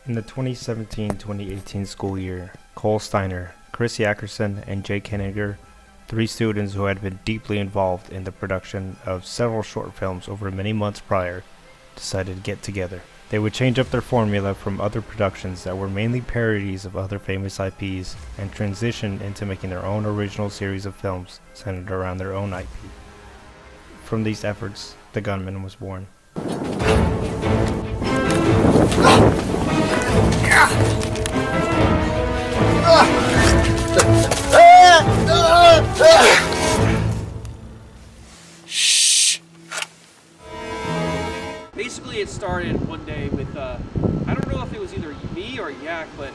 In the 2017-2018 school year, Cole Steiner, Chris Yackerson, and Jake Henniger, three students who had been deeply involved in the production of several short films over many months prior, decided to get together. They would change up their formula from other productions that were mainly parodies of other famous IPs and transition into making their own original series of films centered around their own IP. From these efforts, The Gunman was born. Shh. Basically, it started one day with, I don't know if it was either me or Yak, but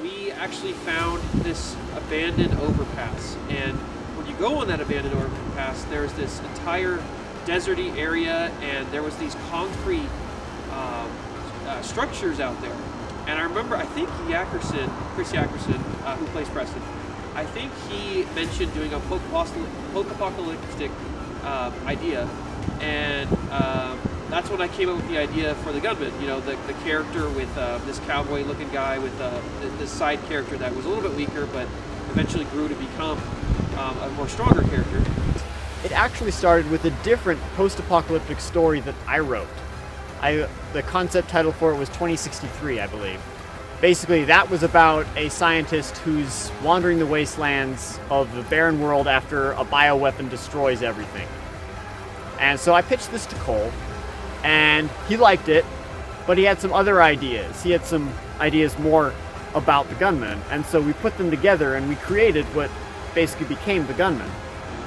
we actually found this abandoned overpass. And when you go on that abandoned overpass, there's this entire deserty area, and there was these concrete structures out there. And I remember, I think Chris Yackerson, who plays Preston, I think he mentioned doing a post-apocalyptic idea, and that's when I came up with the idea for the Gunman. You know, the character with this cowboy-looking guy with this side character that was a little bit weaker, but eventually grew to become a more stronger character. It actually started with a different post-apocalyptic story that I wrote. The concept title for it was 2063, I believe. Basically, that was about a scientist who's wandering the wastelands of the barren world after a bioweapon destroys everything. And so I pitched this to Cole, and he liked it, but he had some other ideas. He had some ideas more about the Gunman, and so we put them together and we created what basically became the Gunman.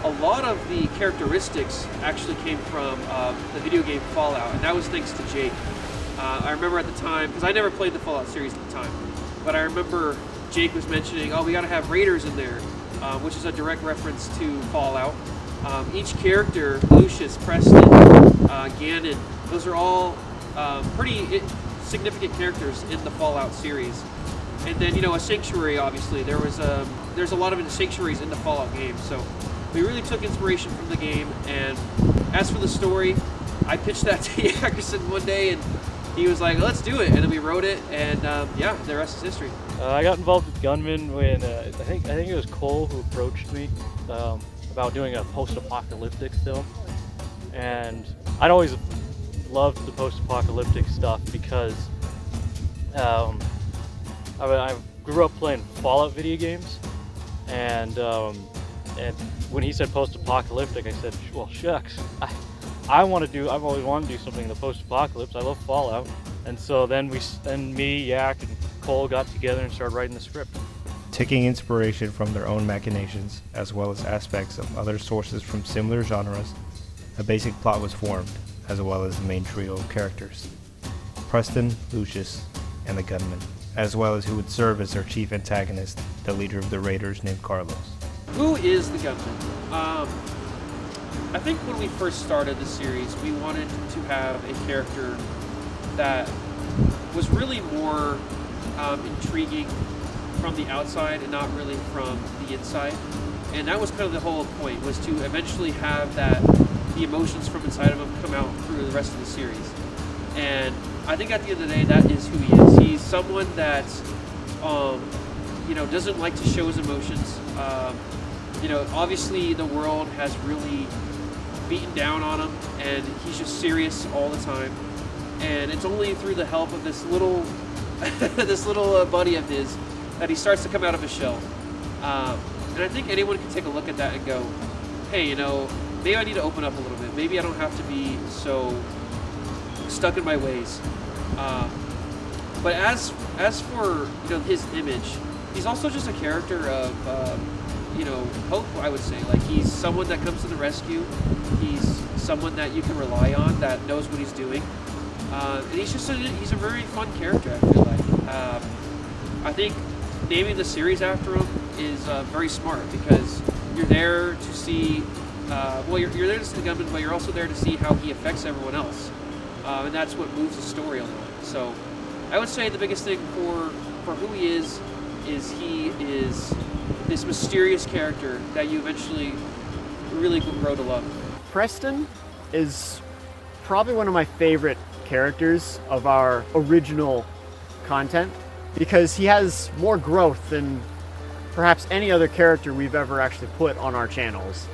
A lot of the characteristics actually came from the video game Fallout, and that was thanks to Jake. I remember at the time, because I never played the Fallout series at the time, but I remember Jake was mentioning, oh, we gotta have raiders in there, which is a direct reference to Fallout. Each character, Lucius, Preston, Gannon, those are all pretty significant characters in the Fallout series. And then, you know, a sanctuary, obviously. There's a lot of sanctuaries in the Fallout game, so we really took inspiration from the game. And as for the story, I pitched that to Yackerson one day, and he was like, let's do it. And then we wrote it, and yeah, the rest is history. I got involved with Gunman when I think it was Cole who approached me about doing a post-apocalyptic film. And I'd always loved the post-apocalyptic stuff because I grew up playing Fallout video games, and when he said post-apocalyptic, I said, well, shucks, I've always wanted to do something in the post-apocalypse. I love Fallout. And so then me, Yak, and Cole got together and started writing the script. Taking inspiration from their own machinations, as well as aspects of other sources from similar genres, a basic plot was formed, as well as the main trio of characters: Preston, Lucius, and the Gunman, as well as who would serve as their chief antagonist, the leader of the raiders named Carlos. Who is the Gunman? I think when we first started the series, we wanted to have a character that was really more intriguing from the outside and not really from the inside. And that was kind of the whole point, was to eventually have the emotions from inside of him come out through the rest of the series. And I think at the end of the day, that is who he is. He's someone that, you know, doesn't like to show his emotions. You know, obviously the world has really beaten down on him, and he's just serious all the time. And it's only through the help of this little, buddy of his that he starts to come out of his shell. And I think anyone can take a look at that and go, hey, you know, maybe I need to open up a little bit. Maybe I don't have to be so stuck in my ways. But as for, you know, his image, he's also just a character of you know, hope, I would say. Like, he's someone that comes to the rescue. He's someone that you can rely on, that knows what he's doing. And he's a very fun character, I feel like. I think naming the series after him is very smart, because you're there to see, you're there to see the Gunman, but you're also there to see how he affects everyone else. And that's what moves the story along. So I would say the biggest thing for who he is he is this mysterious character that you eventually really grow to love. Preston is probably one of my favorite characters of our original content because he has more growth than perhaps any other character we've ever actually put on our channels.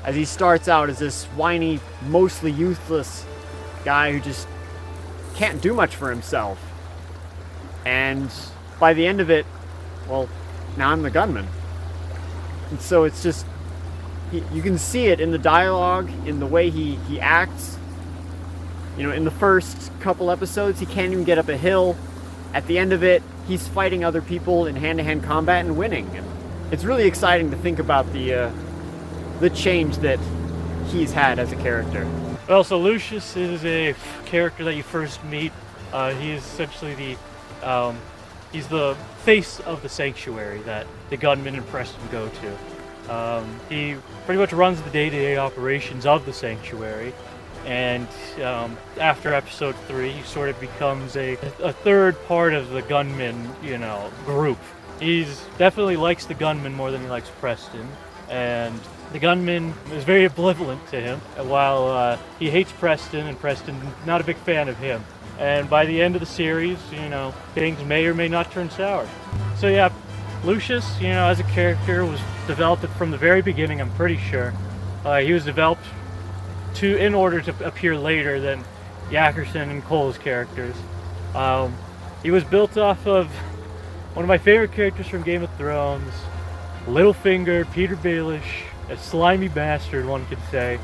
As he starts out as this whiny, mostly youthless guy who just can't do much for himself. And by the end of it, well, now I'm the gunman. And so it's just, you can see it in the dialogue, in the way he acts. You know, in the first couple episodes, he can't even get up a hill. At the end of it, he's fighting other people in hand-to-hand combat and winning. And it's really exciting to think about the change that he's had as a character. Well, so Lucius is a character that you first meet. He is essentially he's the face of the sanctuary that the gunman and Preston go to. He pretty much runs the day-to-day operations of the sanctuary, and after episode 3, he sort of becomes a third part of the gunman, group. He's definitely likes the gunman more than he likes Preston, and the gunman is very ambivalent to him, while he hates Preston, and Preston's not a big fan of him. And by the end of the series, things may or may not turn sour. So yeah, Lucius, as a character was developed from the very beginning, I'm pretty sure. He was developed in order to appear later than Yackerson and Cole's characters. He was built off of one of my favorite characters from Game of Thrones, Littlefinger, Peter Baelish, a slimy bastard, one could say.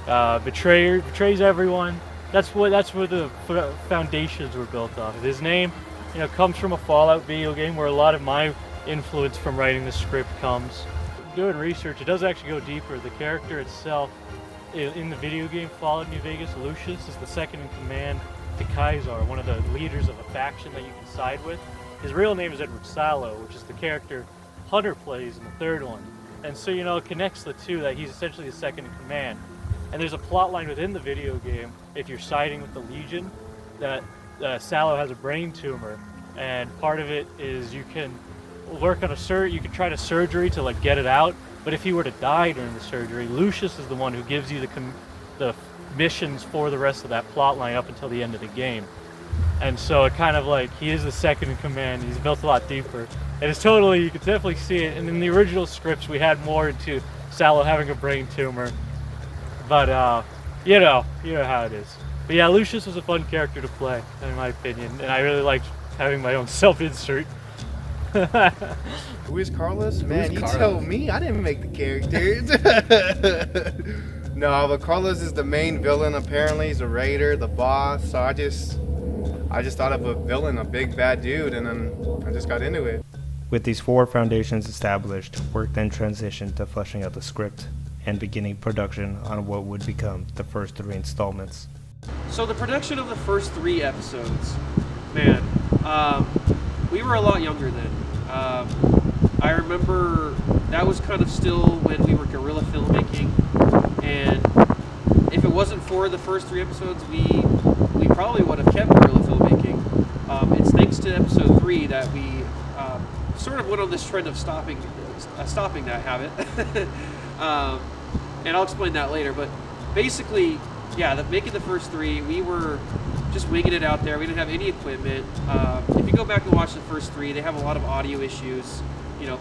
Betrays everyone. That's where the foundations were built off of. His name, comes from a Fallout video game where a lot of my influence from writing the script comes. Doing research, it does actually go deeper. The character itself, in the video game Fallout New Vegas, Lucius is the second in command to Kaiser, one of the leaders of a faction that you can side with. His real name is Edward Sallow, which is the character Hunter plays in the third one. And so, it connects the two, that he's essentially the second in command. And there's a plot line within the video game, if you're siding with the Legion, that Sallow has a brain tumor, and part of it is you can work on you can try to surgery to get it out, but if he were to die during the surgery, Lucius is the one who gives you the missions for the rest of that plot line up until the end of the game. And so it kind of he is the second in command. He's built a lot deeper, and it's totally, you can definitely see it. And in the original scripts, we had more into Sallow having a brain tumor. But, you know how it is. But yeah, Lucius was a fun character to play, in my opinion, and I really liked having my own self-insert. Who is Carlos? Man, you tell me. I didn't make the characters. No, but Carlos is the main villain, apparently. He's a raider, the boss, so I just thought of a villain, a big bad dude, and then I just got into it. With these 4 foundations established, work then transitioned to fleshing out the script and beginning production on what would become the first 3 installments. So the production of the first 3 episodes, man, we were a lot younger then. I remember that was kind of still when we were guerrilla filmmaking, and if it wasn't for the first 3 episodes, we probably would have kept guerrilla filmmaking. It's thanks to episode 3 that we sort of went on this trend of stopping that habit. And I'll explain that later, but basically, yeah, making the first 3, we were just winging it out there. We didn't have any equipment. If you go back and watch the first 3, they have a lot of audio issues,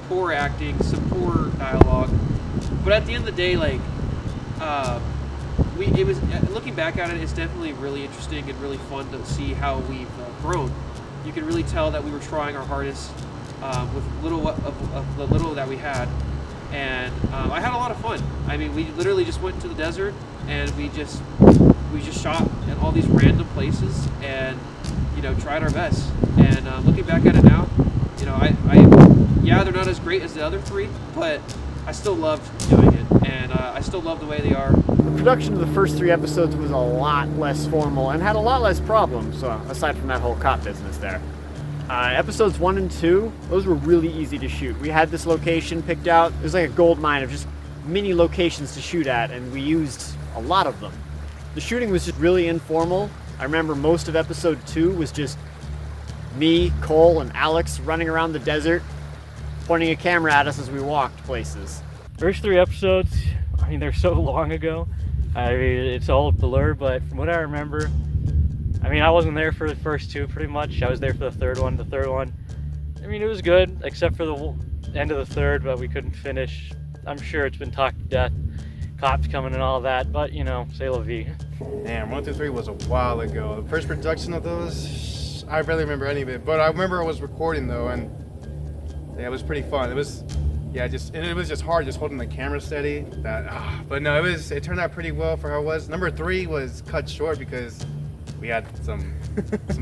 poor acting, some poor dialogue. But at the end of the day, it was, looking back at it, it's definitely really interesting and really fun to see how we've grown. You can really tell that we were trying our hardest with the little that we had. And I had a lot of fun. I mean, we literally just went to the desert and we just shot in all these random places and tried our best. And looking back at it now, yeah, they're not as great as the other 3, but I still loved doing it, and I still love the way they are. The production of the first 3 episodes was a lot less formal and had a lot less problems, aside from that whole cop business there. Episodes 1 and 2, those were really easy to shoot. We had this location picked out. It was like a gold mine of just mini locations to shoot at, and we used a lot of them. The shooting was just really informal. I remember most of episode 2 was just me, Cole, and Alex running around the desert, pointing a camera at us as we walked places. First 3 episodes, they're so long ago. It's all a blur, but from what I remember, I mean, I wasn't there for the first two pretty much. I was there for the third one. The third one, I mean, it was good, except for the end of the third, but we couldn't finish. I'm sure it's been talked to death, cops coming and all that, but you know, c'est la vie. Damn, 1 through 3 was a while ago. The first production of those, I barely remember any of it, but I remember I was recording though, and yeah, it was pretty fun. It was, yeah, it was just hard just holding the camera steady. But no, it turned out pretty well for how it was. Number 3 was cut short because we had some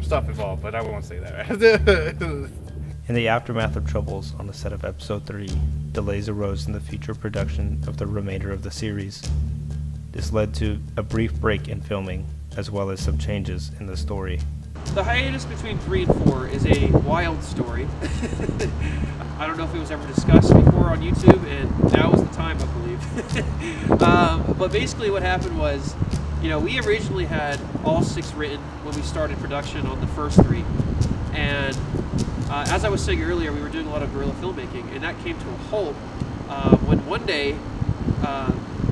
stuff involved, but I won't say that. In the aftermath of troubles on the set of episode 3, delays arose in the future production of the remainder of the series. This led to a brief break in filming, as well as some changes in the story. The hiatus between 3 and 4 is a wild story. I don't know if it was ever discussed before on YouTube, and now is the time, I believe. But basically what happened was, you know, we originally had all 6 written when we started production on the first 3. And as I was saying earlier, we were doing a lot of guerrilla filmmaking, and that came to a halt when one day,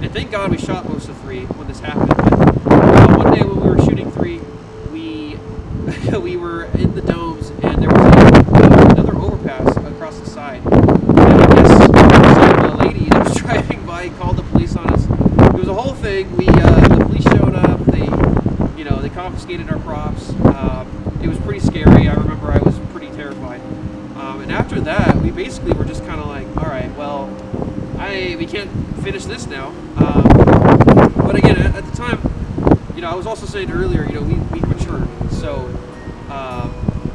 and thank God we shot most of 3 when this happened, but one day when we were shooting 3, we were in the domes, and there was another overpass across the side. And I guess a lady that was driving by called the police on us. It was a whole thing. The police showed up. They confiscated our props. It was pretty scary. I remember I was pretty terrified. And after that, we basically were just kind of like, all right, well, we can't finish this now. But again, at the time, I was also saying earlier, we matured. So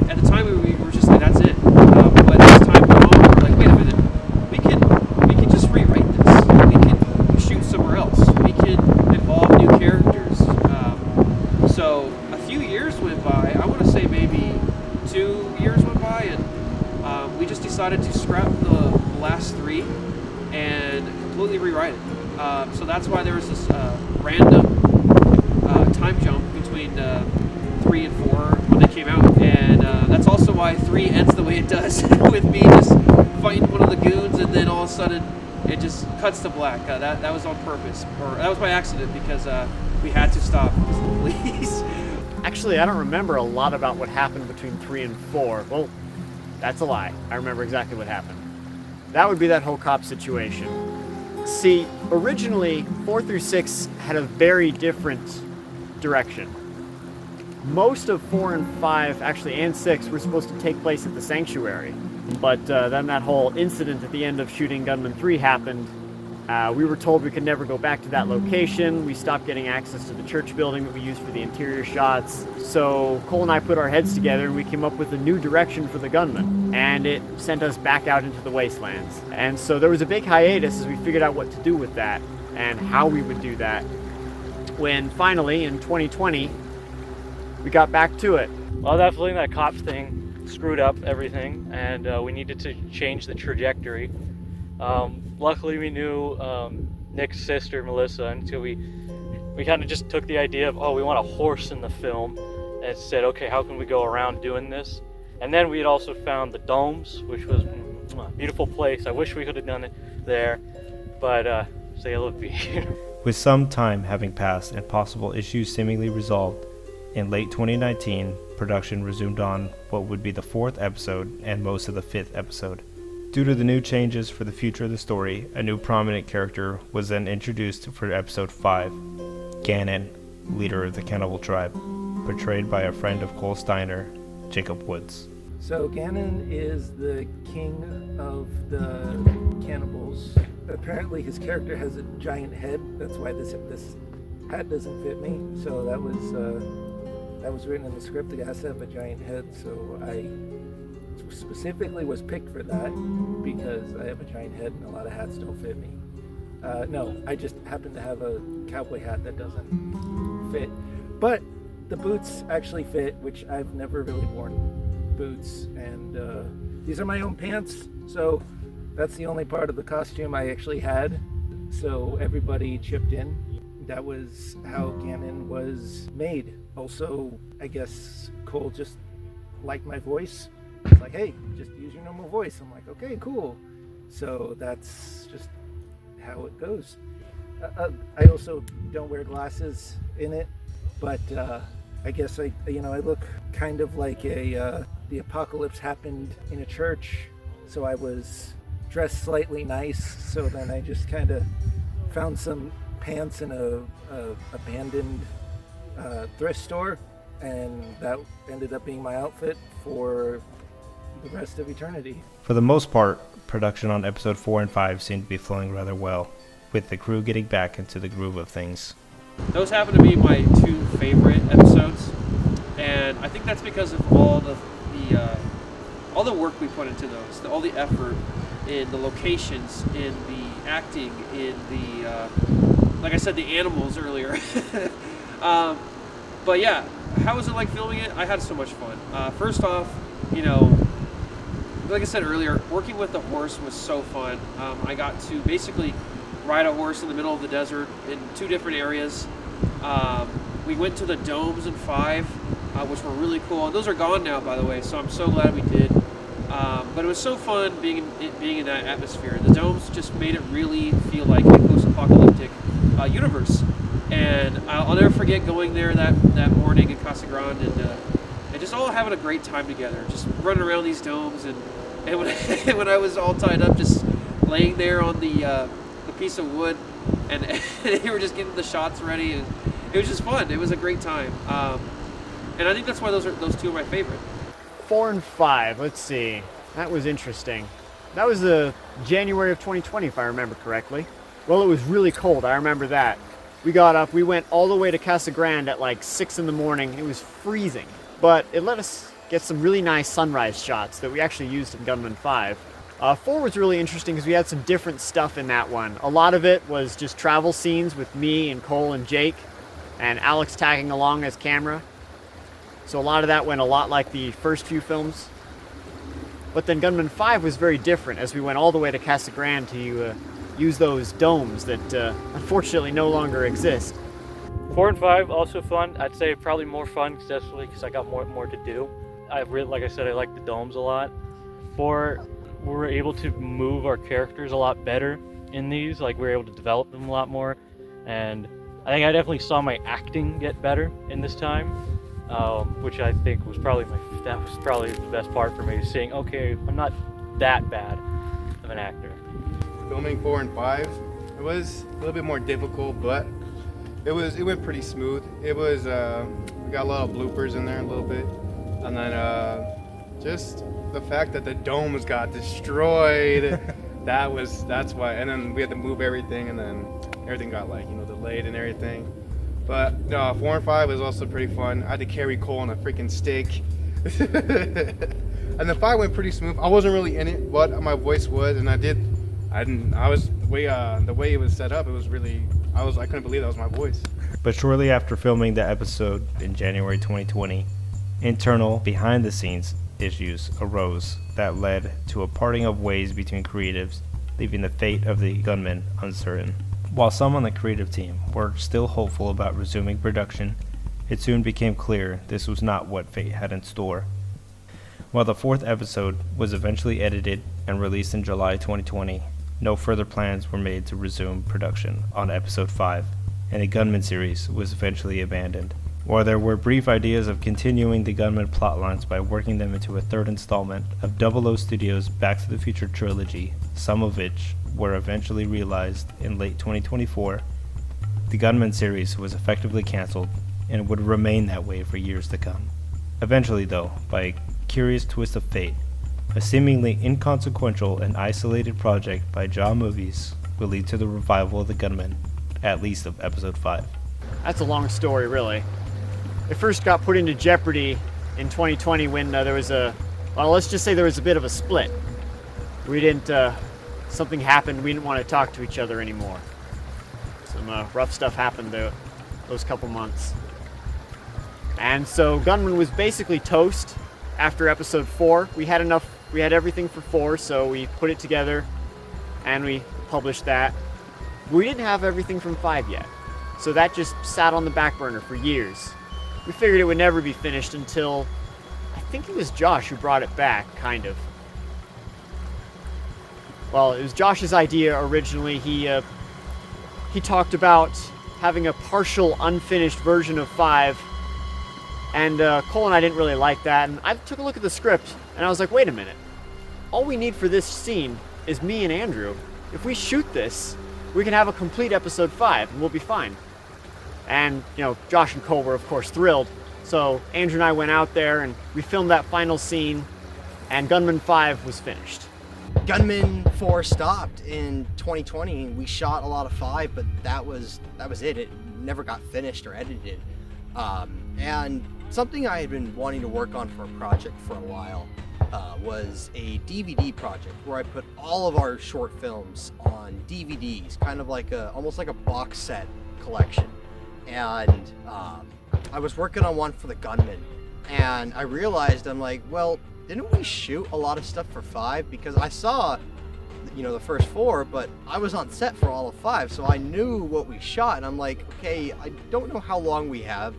at the time, we were just like, that's it. But as time went on, we were like, wait a minute, we can just rewrite this. We can shoot somewhere else. We can involve new characters. So a few years went by. I want to say maybe 2 years went by, and we just decided to scrap the last 3 and completely rewrite it. So that's why there was this random time jump between 3 and 4 when they came out, and that's also why 3 ends the way it does with me just fighting one of the goons, and then all of a sudden it just cuts to black. That was on purpose, or that was by accident, because we had to stop the police. Actually, I don't remember a lot about what happened between 3 and 4. Well, that's a lie. I remember exactly what happened. That would be that whole cop situation. See, originally, 4 through 6 had a very different direction. Most of 4 and 5, actually, and 6, were supposed to take place at the sanctuary. But then that whole incident at the end of shooting Gunman 3 happened. We were told we could never go back to that location. We stopped getting access to the church building that we used for the interior shots. So Cole and I put our heads together and we came up with a new direction for the Gunman. And it sent us back out into the wastelands. And so there was a big hiatus as we figured out what to do with that and how we would do that. When finally, in 2020, we got back to it. Well, definitely that cops thing screwed up everything, and we needed to change the trajectory. Luckily, we knew Nick's sister, Melissa, and so we kind of just took the idea of, we want a horse in the film, and said, okay, how can we go around doing this? And then we had also found the domes, which was a beautiful place. I wish we could have done it there, but say hello to me. With some time having passed and possible issues seemingly resolved, in late 2019, production resumed on what would be the 4th episode and most of the 5th episode. Due to the new changes for the future of the story, a new prominent character was then introduced for episode 5, Gannon, leader of the cannibal tribe, portrayed by a friend of Cole Steiner, Jacob Woods. So Gannon is the king of the cannibals. Apparently his character has a giant head. That's why this hat doesn't fit me. So that was written in the script. The guy has to have a giant head. So I specifically was picked for that because I have a giant head and a lot of hats don't fit me. No, I just happen to have a cowboy hat that doesn't fit. But the boots actually fit, which I've never really worn boots. And these are my own pants. So that's the only part of the costume I actually had. So everybody chipped in. That was how Gannon was made. Also, I guess Cole just liked my voice. It's like, hey, just use your normal voice. I'm like, okay, cool. So that's just how it goes. I also don't wear glasses in it, but I guess I look kind of like the apocalypse happened in a church, so I was dressed slightly nice. So then I just kind of found some pants in a abandoned thrift store, and that ended up being my outfit for the rest of eternity. For the most part, production on episode 4 and 5 seemed to be flowing rather well, with the crew getting back into the groove of things. Those happen to be my two favorite episodes, and I think that's because of all the work we put into those, all the effort in the locations, in the acting, in the like I said, the animals earlier. But yeah, how was it like filming it? I had so much fun. First off, like I said earlier, working with the horse was so fun. I got to basically ride a horse in the middle of the desert in 2 different areas. We went to the domes in 5, which were really cool. And those are gone now, by the way, so I'm so glad we did. But it was so fun being in that atmosphere. The domes just made it really feel like a post-apocalyptic universe. And I'll never forget going there that morning in Casa Grande and just all having a great time together, just running around these domes. And when I was all tied up, just laying there on the piece of wood, and they were just getting the shots ready, and it was just fun. It was a great time, and I think that's why those 2 are my favorite. 4 and 5, let's see. That was interesting. That was the January of 2020, if I remember correctly. Well, it was really cold, I remember that. We got up, we went all the way to Casa Grande at like 6 in the morning. It was freezing, but it let us get some really nice sunrise shots that we actually used in Gunman 5. 4 was really interesting because we had some different stuff in that one. A lot of it was just travel scenes with me and Cole and Jake, and Alex tagging along as camera. So a lot of that went a lot like the first few films. But then Gunman 5 was very different as we went all the way to Casa Grande to use those domes that unfortunately no longer exist. 4 and 5 also fun. I'd say probably more fun, especially because I got more to do. Like I said, I like the domes a lot. 4, we were able to move our characters a lot better in these. Like, we were able to develop them a lot more, and I think I definitely saw my acting get better in this time, which I think was probably the best part for me, seeing, okay, I'm not that bad of an actor. Filming 4 and 5, it was a little bit more difficult, but it went pretty smooth. It was we got a lot of bloopers in there a little bit, and then just the fact that the domes got destroyed, that's why. And then we had to move everything, and then everything got delayed and everything. But no, 4 and 5 was also pretty fun. I had to carry Cole on a freaking stick. And the 5 went pretty smooth. I wasn't really in it, but my voice was, and the way it was set up, it was really, I couldn't believe that was my voice. But shortly after filming the episode in January 2020, internal behind-the-scenes issues arose that led to a parting of ways between creatives, leaving the fate of the Gunman uncertain. While some on the creative team were still hopeful about resuming production, it soon became clear this was not what fate had in store. While the 4th episode was eventually edited and released in July 2020, no further plans were made to resume production on episode 5, and the Gunman series was eventually abandoned. While there were brief ideas of continuing the Gunman plotlines by working them into a 3rd installment of 00 Studios' Back to the Future trilogy, some of which were eventually realized in late 2024, the Gunman series was effectively canceled and would remain that way for years to come. Eventually, though, by a curious twist of fate, a seemingly inconsequential and isolated project by Jaw Movies will lead to the revival of the Gunman, at least of episode 5. That's a long story, really. It first got put into jeopardy in 2020 when let's just say there was a bit of a split. Something happened, we didn't want to talk to each other anymore. Some rough stuff happened those couple months. And so Gunman was basically toast after episode 4. We had everything for 4, so we put it together and we published that. We didn't have everything from 5 yet, so that just sat on the back burner for years. We figured it would never be finished until, I think it was Josh who brought it back, kind of. Well, it was Josh's idea originally. He talked about having a partial unfinished version of 5 And Cole and I didn't really like that, and I took a look at the script, and I was like, wait a minute. All we need for this scene is me and Andrew. If we shoot this, we can have a complete episode 5, and we'll be fine. And, Josh and Cole were, of course, thrilled. So Andrew and I went out there, and we filmed that final scene, and Gunman 5 was finished. Gunman 4 stopped in 2020. We shot a lot of 5, but that was it. It never got finished or edited. And something I had been wanting to work on for a project for a while was a DVD project where I put all of our short films on DVDs, kind of like almost like a box set collection. And I was working on one for the Gunman, and I realized, I'm like, well, didn't we shoot a lot of stuff for 5? Because I saw, the first 4, but I was on set for all of 5, so I knew what we shot, and I'm like, okay, I don't know how long we have.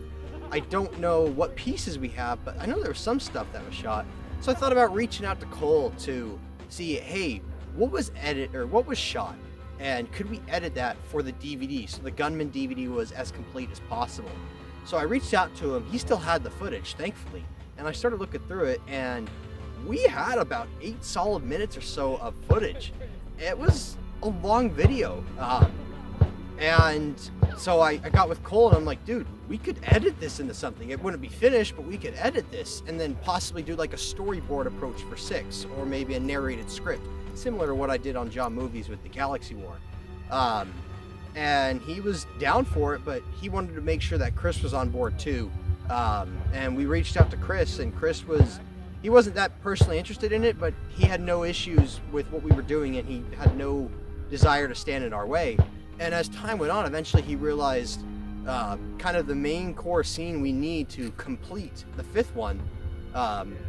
I don't know what pieces we have, but I know there was some stuff that was shot. So I thought about reaching out to Cole to see, hey, what was shot? And could we edit that for the DVD? So the Gunman DVD was as complete as possible. So I reached out to him. He still had the footage, thankfully. And I started looking through it, and we had about 8 solid minutes or so of footage. It was a long video. And so I got with Cole, and I'm like, dude, we could edit this into something. It wouldn't be finished, but we could edit this and then possibly do like a storyboard approach for 6, or maybe a narrated script, similar to what I did on Jaw Movies with the Galaxy War. And he was down for it, but he wanted to make sure that Chris was on board too. And we reached out to Chris, and he wasn't that personally interested in it, but he had no issues with what we were doing, and he had no desire to stand in our way. And as time went on, eventually he realized kind of the main core scene we need to complete the 5th one,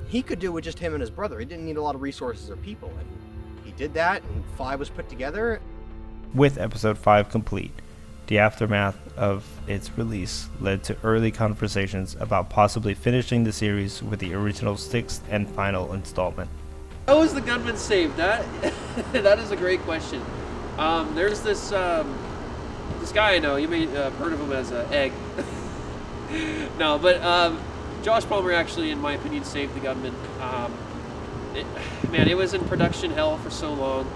he could do with just him and his brother. He didn't need a lot of resources or people. And he did that, and 5 was put together. With episode 5 complete, the aftermath of its release led to early conversations about possibly finishing the series with the original 6th and final installment. How was the Gunman saved? That is a great question. There's this guy I know. You may have heard of him as Egg. No, but Josh Palmer actually, in my opinion, saved the Gunman. It was in production hell for so long,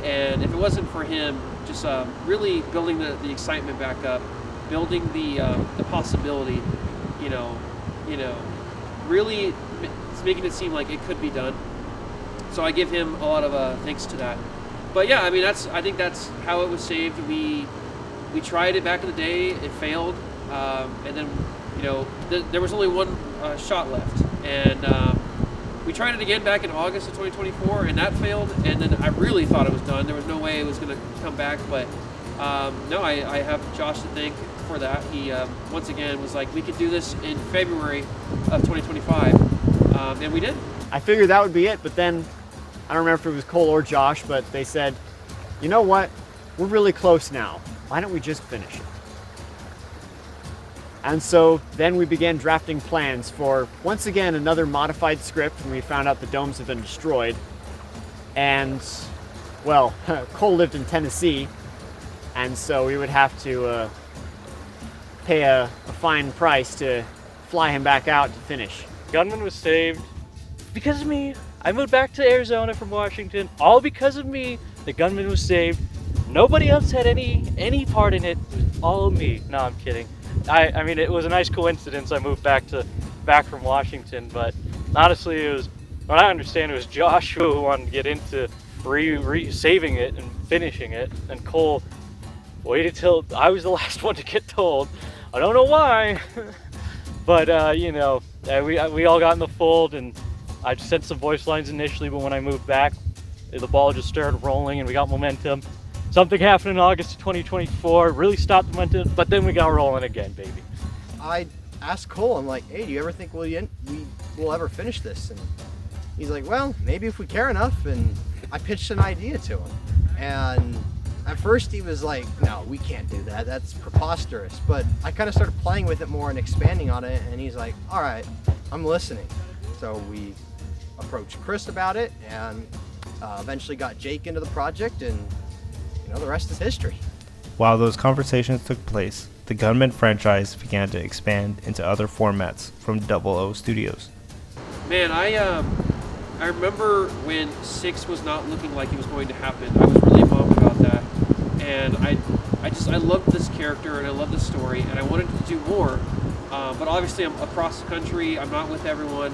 and if it wasn't for him, just really building the excitement back up, building the possibility, really making it seem like it could be done. So I give him a lot of thanks to that. But yeah, I think that's how it was saved. We tried it back in the day, it failed, and then there was only one shot left, and we tried it again back in August of 2024, and that failed. And then I really thought it was done. There was no way it was going to come back, but no, I have Josh to thank for that. He once again was like, we could do this in February of 2025, and we did. I figured that would be it, but then I don't remember if it was Cole or Josh, but they said, you know what, we're really close now. Why don't we just finish it? And so then we began drafting plans for, once again, another modified script when we found out the domes had been destroyed. And, well, Cole lived in Tennessee, and so we would have to pay a fine price to fly him back out to finish. Gunman was saved because of me. I moved back to Arizona from Washington, all because of me. The Gunman was saved. Nobody else had any part in it. It was all me. No, I'm kidding. I mean, it was a nice coincidence I moved back from Washington, but honestly, it was, what I understand, it was Josh who wanted to get into saving it and finishing it, and Cole waited till I was the last one to get told. I don't know why, but we all got in the fold, and I just sent some voice lines initially, but when I moved back, the ball just started rolling and we got momentum. Something happened in August of 2024, really stopped the momentum, but then we got rolling again, baby. I asked Cole, I'm like, hey, do you ever think we will ever finish this? And he's like, well, maybe if we care enough. And I pitched an idea to him. And at first he was like, no, we can't do that. That's preposterous. But I kind of started playing with it more and expanding on it. And he's like, all right, I'm listening. So we approached Chris about it, and eventually got Jake into the project, and the rest is history. While those conversations took place, the Gunman franchise began to expand into other formats from Double O Studios. Man, I remember when 6 was not looking like it was going to happen. I was really bummed about that, and I loved this character and I loved this story, and I wanted to do more. But obviously, I'm across the country. I'm not with everyone,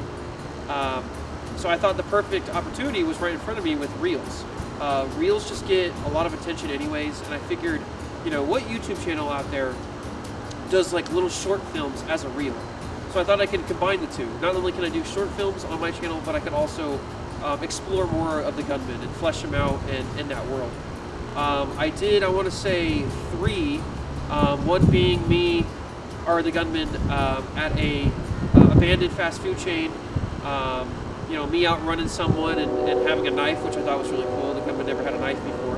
so I thought the perfect opportunity was right in front of me with Reels. Reels just get a lot of attention anyways, and I figured, what YouTube channel out there does like little short films as a reel? So I thought I could combine the two. Not only can I do short films on my channel, but I could also explore more of the Gunman and flesh them out in that world. I did, I want to say 3, one being me, or the Gunman, at a abandoned fast food chain. Me outrunning someone and having a knife, which I thought was really cool. The Gunman never had a knife before.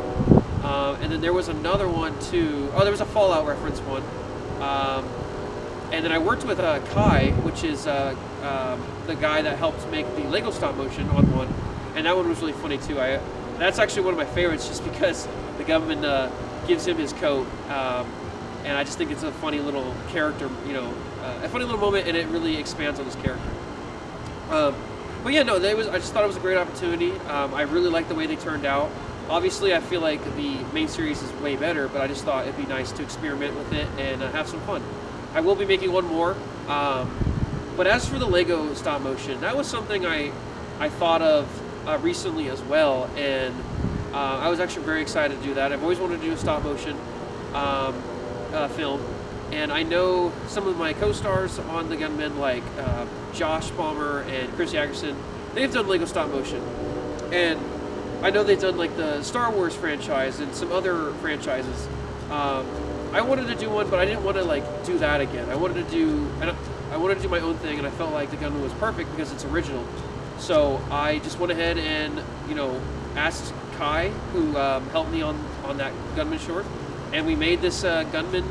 And then there was another one too. Oh, there was a Fallout reference one. And then I worked with Kai, which is the guy that helped make the Lego stop motion on one. And that one was really funny too. That's actually one of my favorites just because the Gunman gives him his coat. And I just think it's a funny little character, a funny little moment, and it really expands on his character. But yeah, no, I just thought it was a great opportunity. I really liked the way they turned out. Obviously, I feel like the main series is way better, but I just thought it'd be nice to experiment with it and have some fun. I will be making one more. But as for the Lego stop motion, that was something I thought of recently as well, and I was actually very excited to do that. I've always wanted to do a stop motion film, and I know some of my co-stars on the Gunman, like Josh Palmer and Chris Yackerson, they've done Lego stop motion, and I know they've done like the Star Wars franchise and some other franchises. I wanted to do one, but I didn't want to do that again. I wanted to do my own thing, and I felt like the Gunman was perfect because it's original. So I just went ahead and asked Kai, who helped me on that Gunman short, and we made this Gunman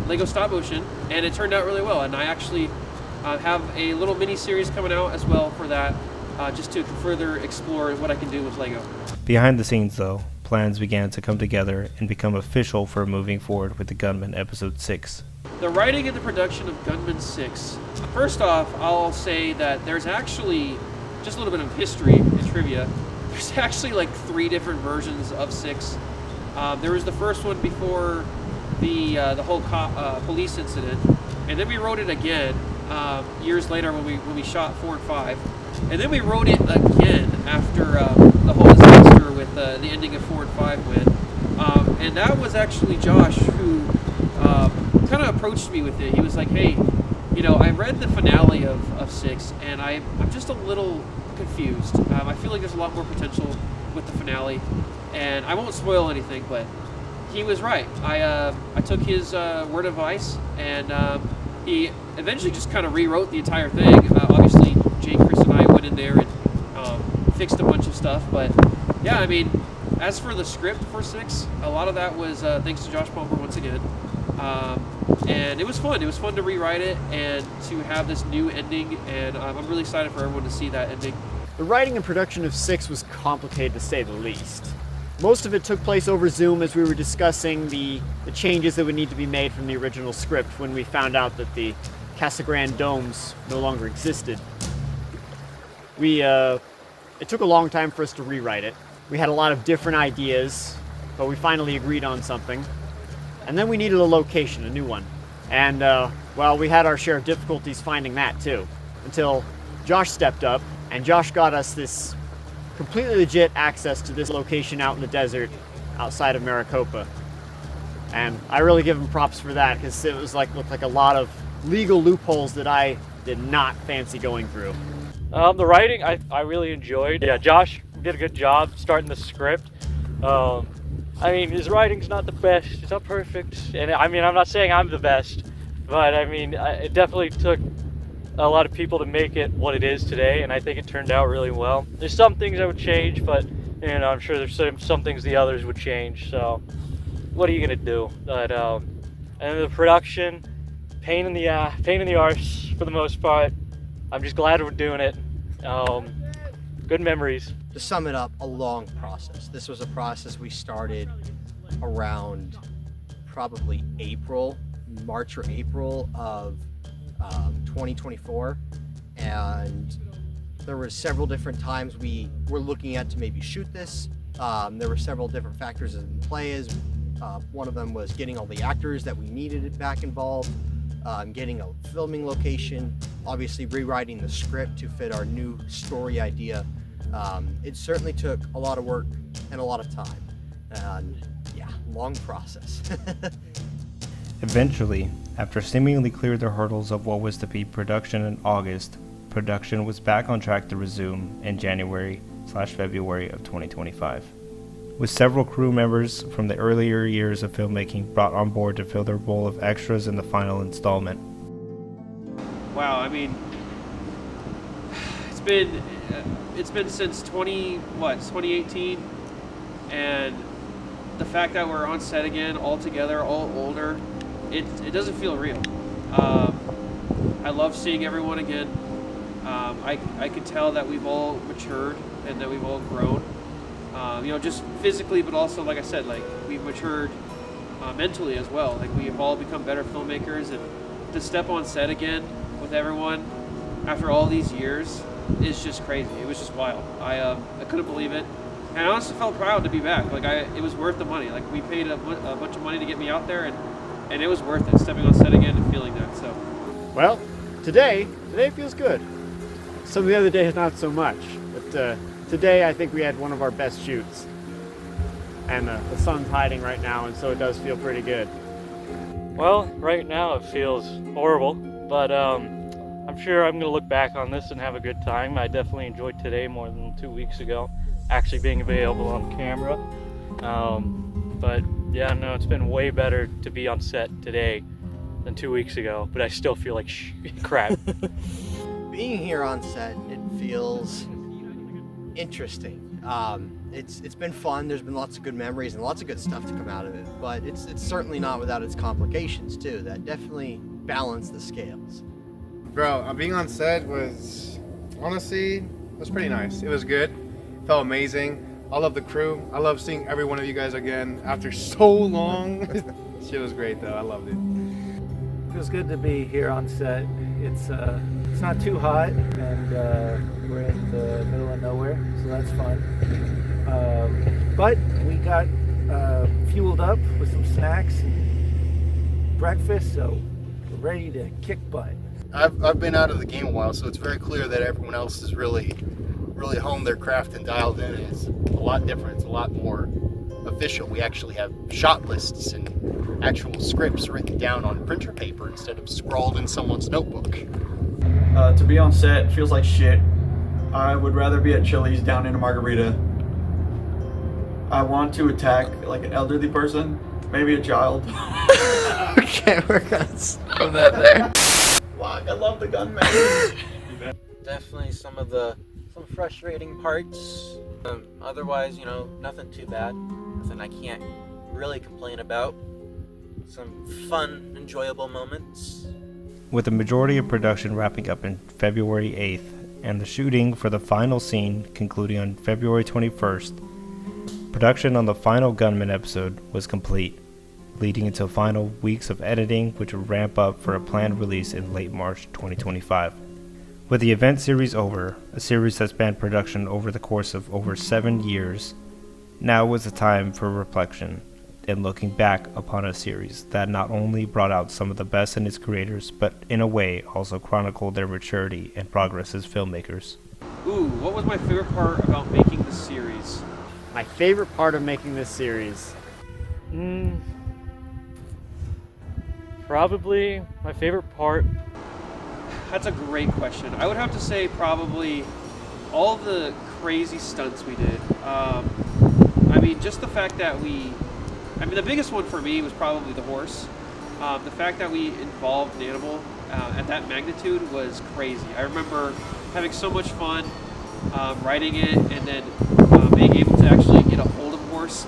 Lego stop motion, and it turned out really well. And I actually have a little mini series coming out as well for that, just to further explore what I can do with Lego. Behind the scenes, though, plans began to come together and become official for moving forward with the Gunman Episode 6. The writing and the production of Gunman 6. First off, I'll say that there's actually, just a little bit of history and trivia, there's actually like 3 different versions of 6. There was the first one before the whole police incident, and then we wrote it again years later when we shot 4 and 5, and then we wrote it again after the whole disaster with the ending of 4 and 5 went, and that was actually Josh who kind of approached me with it. He was like, hey, I read the finale of 6, and I'm just a little confused. I feel like there's a lot more potential with the finale, and I won't spoil anything, but he was right. I took his word of advice, and he eventually just kind of rewrote the entire thing. Obviously, Jake, Chris, and I went in there and fixed a bunch of stuff, but yeah, I mean, as for the script for 6, a lot of that was thanks to Josh Palmer once again. And it was fun. It was fun to rewrite it and to have this new ending, and I'm really excited for everyone to see that ending. The writing and production of 6 was complicated to say the least. Most of it took place over Zoom as we were discussing the changes that would need to be made from the original script when we found out that the Casa Grande domes no longer existed. It took a long time for us to rewrite it. We had a lot of different ideas, but we finally agreed on something. And then we needed a location, a new one. And, we had our share of difficulties finding that too, until Josh stepped up, and Josh got us this completely legit access to this location out in the desert outside of Maricopa. And I really give him props for that, because it was looked like a lot of legal loopholes that I did not fancy going through. The writing, I really enjoyed. Yeah, Josh did a good job starting the script. I mean, his writing's not the best. It's not perfect. And I mean, I'm not saying I'm the best, but I mean, it definitely took a lot of people to make it what it is today, and I think it turned out really well. There's some things I would change, but I'm sure there's some things the others would change. So, what are you gonna do? But and the production, pain in the arse for the most part. I'm just glad we're doing it. Good memories. To sum it up, a long process. This was a process we started around probably April, March or April of 2024, and there were several different times we were looking at to maybe shoot this. There were several different factors in play. As one of them was getting all the actors that we needed back involved, getting a filming location, obviously rewriting the script to fit our new story idea. It certainly took a lot of work and a lot of time, and yeah, long process. Eventually, after seemingly cleared the hurdles of what was to be production in August, production was back on track to resume in January/February of 2025, with several crew members from the earlier years of filmmaking brought on board to fill their role of extras in the final installment. Wow, I mean, it's been since 2018, and the fact that we're on set again, all together, all older, it doesn't feel real. I love seeing everyone again. I could tell that we've all matured and that we've all grown. Just physically, but also, like I said, like we've matured mentally as well. Like we've all become better filmmakers, and to step on set again with everyone after all these years is just crazy. It was just wild. I couldn't believe it, and I honestly felt proud to be back. Like it was worth the money. Like we paid a bunch of money to get me out there, and it was worth it. Stepping on set again and feeling that. So, Well, today feels good. Some of the other days not so much, but today I think we had one of our best shoots. And the sun's hiding right now, and so it does feel pretty good. Well, right now it feels horrible, but I'm sure I'm going to look back on this and have a good time. I definitely enjoyed today more than 2 weeks ago, actually being available on camera. But yeah, no, it's been way better to be on set today than 2 weeks ago, but I still feel like crap. Being here on set, it feels interesting. It's been fun. There's been lots of good memories and lots of good stuff to come out of it, but it's certainly not without its complications too. That definitely balance the scales. Bro, being on set was honestly pretty nice. It was good. Felt amazing. I love the crew. I love seeing every one of you guys again after so long. Shit was great though. I loved it. Feels good to be here on set. It's not too hot, and we're in the middle of nowhere, so that's fun. But we got fueled up with some snacks and breakfast, so we're ready to kick butt. I've been out of the game a while, so it's very clear that everyone else has really honed their craft and dialed in. It's a lot different. It's a lot more official. We actually have shot lists and actual scripts written down on printer paper instead of scrawled in someone's notebook. To be on set feels like shit. I would rather be at Chili's down in a margarita. I want to attack like an elderly person, maybe a child. Okay, we're gonna throw that there. Fuck, I love the Gunman. Definitely some frustrating parts. Otherwise, nothing too bad. Nothing I can't really complain about. Some fun, enjoyable moments. With the majority of production wrapping up in February 8th and the shooting for the final scene concluding on February 21st, production on the final Gunman episode was complete, leading into final weeks of editing, which would ramp up for a planned release in late March 2025. With the event series over, a series that spanned production over the course of over 7 years, now was the time for reflection and looking back upon a series that not only brought out some of the best in its creators, but in a way also chronicled their maturity and progress as filmmakers. Ooh, what was my favorite part about making this series? My favorite part of making this series, Probably my favorite part. That's a great question. I would have to say probably all the crazy stunts we did. Just the fact that the biggest one for me was probably the horse. The fact that we involved an animal at that magnitude was crazy. I remember having so much fun writing it, and then being able to actually get a hold of a horse.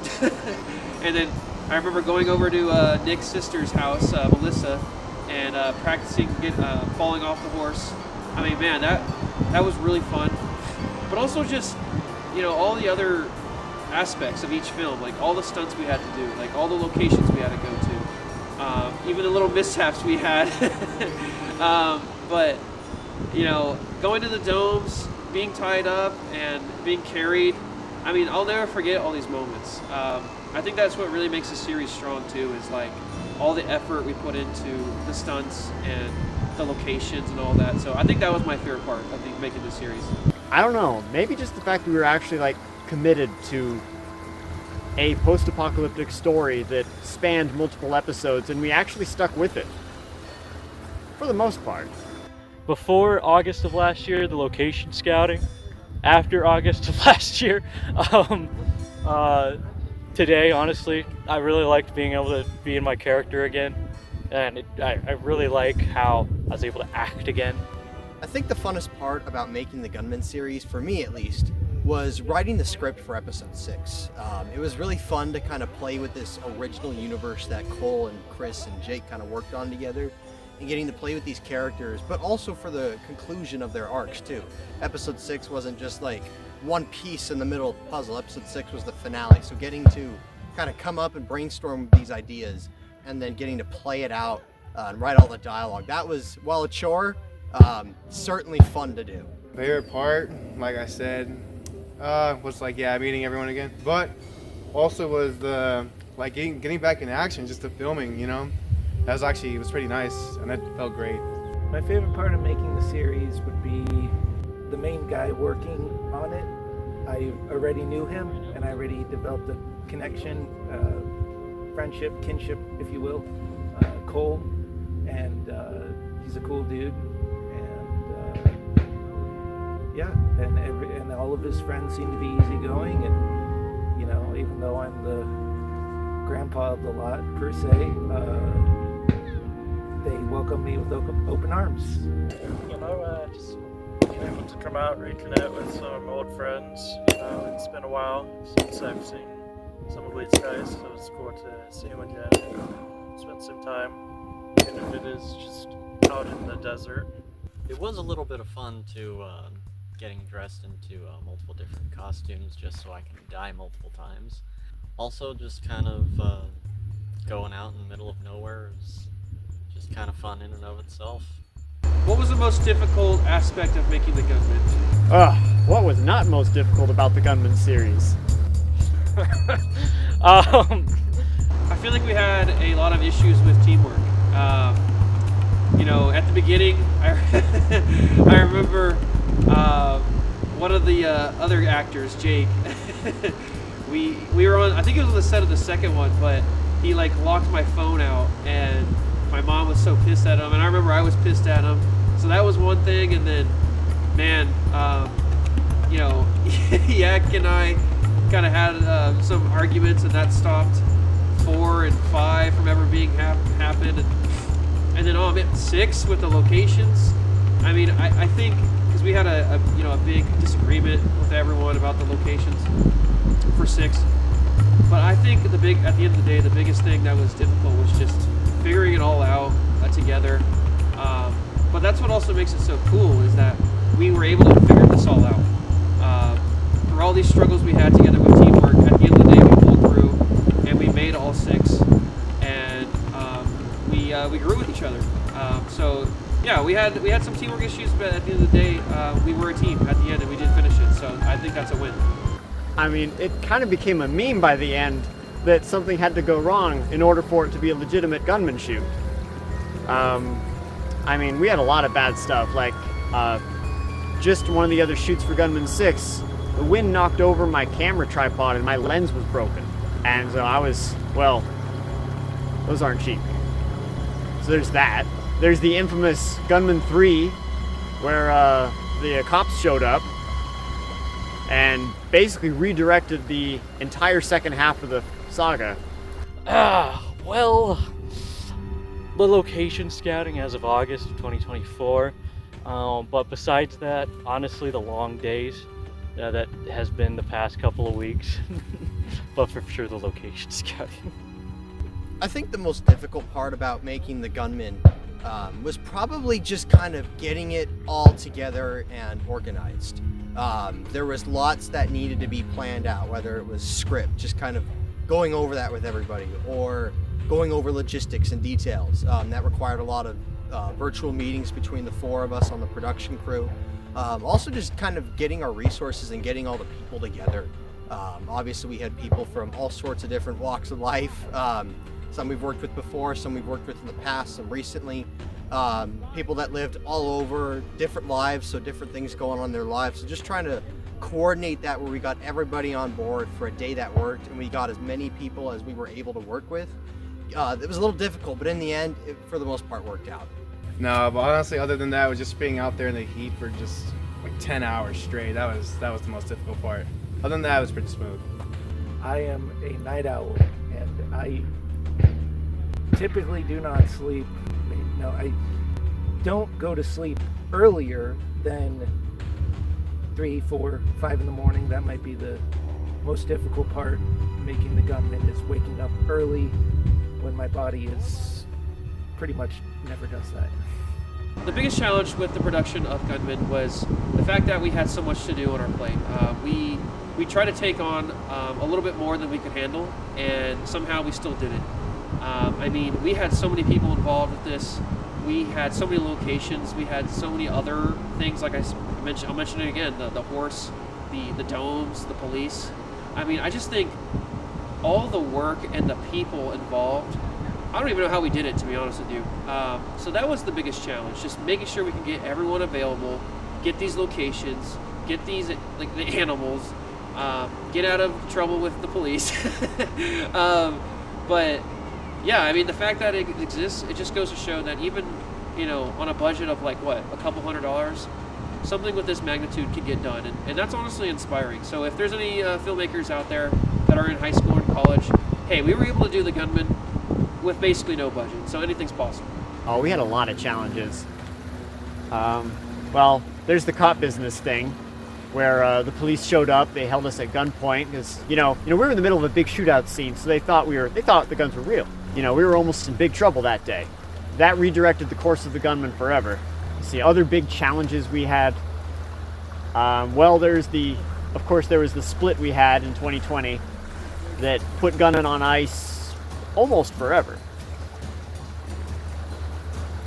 And then I remember going over to Nick's sister's house, Melissa, and practicing falling off the horse. Man, that was really fun. But also just, all the other aspects of each film, like all the stunts we had to do, like all the locations we had to go to. even the little mishaps we had. But you know, going to the domes, being tied up and being carried, I mean, I'll never forget all these moments. I think that's what really makes the series strong too, is like all the effort we put into the stunts and the locations and all that. So I think that was my favorite part of making the series. I don't know, maybe just the fact that we were actually like committed to a post-apocalyptic story that spanned multiple episodes, and we actually stuck with it for the most part. Before August of last year, the location scouting. After August of last year, today, honestly, I really liked being able to be in my character again, and I really like how I was able to act again. I think the funnest part about making the Gunman series, for me at least, was writing the script for episode 6. It was really fun to kind of play with this original universe that Cole and Chris and Jake kind of worked on together, and getting to play with these characters, but also for the conclusion of their arcs too. Episode 6 wasn't just like one piece in the middle of the puzzle. Episode 6 was the finale, so getting to kind of come up and brainstorm these ideas and then getting to play it out and write all the dialogue, that was, while a chore, certainly fun to do. Favorite part, like I said, was like, yeah, meeting everyone again. But also was the, like, getting back in action, just the filming, you know? That was actually, it was pretty nice, and that felt great. My favorite part of making the series would be the main guy working on it. I already knew him, and I already developed a connection, friendship, kinship, if you will. Cole, and he's a cool dude, and yeah, and all of his friends seem to be easygoing, and you know, even though I'm the grandpa of the lot per se, they welcome me with open arms. You know, just being able to come out, reconnect with some old friends. You know, it's been a while since I've seen some of these guys, so it's cool to see them again and spend some time, even if it is just out in the desert. It was a little bit of fun to getting dressed into multiple different costumes just so I can die multiple times. Also, just kind of going out in the middle of nowhere is just kind of fun in and of itself. What was the most difficult aspect of making the Gunman? What was not most difficult about the Gunman series? I feel like we had a lot of issues with teamwork. You know, at the beginning, I remember one of the other actors, Jake. we were on, I think it was on the set of the second one, but he like locked my phone out, and my mom was so pissed at him, and I remember I was pissed at him. So that was one thing, and then, man, you know, Yak and I kind of had some arguments, and that stopped 4 and 5 from ever being happened. And then at 6 with the locations. I mean, I think because we had a big disagreement with everyone about the locations for 6. But I think at the end of the day, the biggest thing that was difficult was just figuring it all out together. But that's what also makes it so cool, is that we were able to figure this all out. Through all these struggles we had together with teamwork, at the end of the day we pulled through and we made all 6, and we grew with each other. So yeah, we had some teamwork issues, but at the end of the day, we were a team at the end and we did finish it. So I think that's a win. I mean, it kind of became a meme by the end that something had to go wrong in order for it to be a legitimate Gunman shoot. I mean, we had a lot of bad stuff, like just one of the other shoots for Gunman 6, the wind knocked over my camera tripod and my lens was broken. And so I was, well, those aren't cheap. So there's that. There's the infamous Gunman 3, where the cops showed up and basically redirected the entire second half of the saga. Well, the location scouting as of August of 2024. But besides that, honestly, the long days that has been the past couple of weeks. But for sure, the location scouting. I think the most difficult part about making the Gunman was probably just kind of getting it all together and organized. There was lots that needed to be planned out, whether it was script, just kind of going over that with everybody, or going over logistics and details. That required a lot of virtual meetings between the 4 of us on the production crew. Also just kind of getting our resources and getting all the people together. Obviously we had people from all sorts of different walks of life. Some we've worked with before, some we've worked with in the past, some recently. People that lived all over, different lives, so different things going on in their lives. So just trying to coordinate that where we got everybody on board for a day that worked, and we got as many people as we were able to work with. It was a little difficult, but in the end, it, for the most part, worked out. No, but honestly, other than that, it was just being out there in the heat for just like 10 hours straight. That was the most difficult part. Other than that, it was pretty smooth. I am a night owl, and I typically do not sleep. No, I don't go to sleep earlier than 3, 4, 5 in the morning. That might be the most difficult part. Making the Gunman is waking up early when my body is pretty much never does that. The biggest challenge with the production of Gunman was the fact that we had so much to do on our plate. We tried to take on a little bit more than we could handle, and somehow we still did it. I mean, we had so many people involved with this. We had so many locations. We had so many other things. Like I'll mention it again: the horse, the domes, the police. I mean, I just think all the work and the people involved. I don't even know how we did it, to be honest with you. So that was the biggest challenge, just making sure we can get everyone available, get these locations, get these, like, the animals, get out of trouble with the police. But yeah, I mean, the fact that it exists, it just goes to show that even, you know, on a budget of like what, a couple $100s, something with this magnitude can get done, and that's honestly inspiring. So if there's any filmmakers out there that are in high school or college, hey, we were able to do the Gunman with basically no budget, so anything's possible. Oh, we had a lot of challenges. Well, there's the cop business thing, where the police showed up. They held us at gunpoint because you know we were in the middle of a big shootout scene, so they thought the guns were real. You know, we were almost in big trouble that day. That redirected the course of the Gunman forever. See, other big challenges we had. Well, there was the split we had in 2020 that put Gunman on ice almost forever.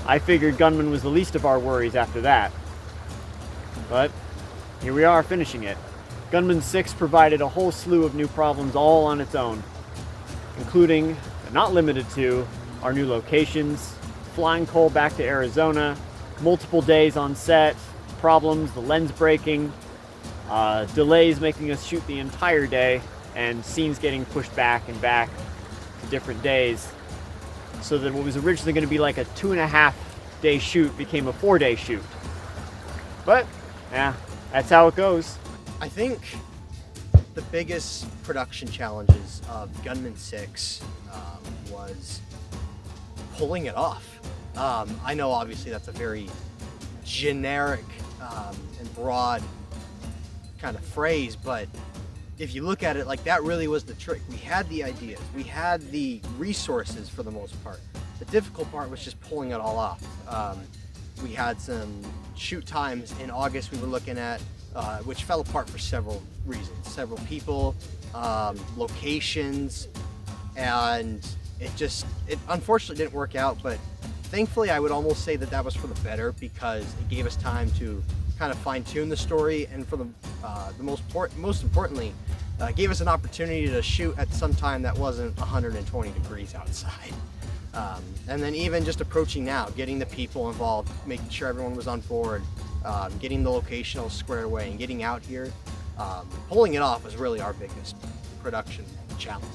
I figured Gunman was the least of our worries after that. But here we are finishing it. Gunman 6 provided a whole slew of new problems all on its own, including, but not limited to, our new locations, flying Cole back to Arizona, multiple days on set, problems, the lens breaking, delays making us shoot the entire day, and scenes getting pushed back and back to different days, so that what was originally going to be like a 2.5-day shoot became a 4-day shoot. But yeah, that's how it goes. I think the biggest production challenges of Gunman 6 was pulling it off. I know obviously that's a very generic and broad kind of phrase, but if you look at it, like, that really was the trick. We had the ideas, we had the resources for the most part. The difficult part was just pulling it all off. We had some shoot times in August we were looking at, which fell apart for several reasons. Several people, locations, and it unfortunately didn't work out, but thankfully I would almost say that was for the better, because it gave us time to kind of fine-tune the story, and for the most importantly, gave us an opportunity to shoot at some time that wasn't 120 degrees outside. And then even just approaching now, getting the people involved, making sure everyone was on board, getting the location all squared away and getting out here, pulling it off was really our biggest production challenge.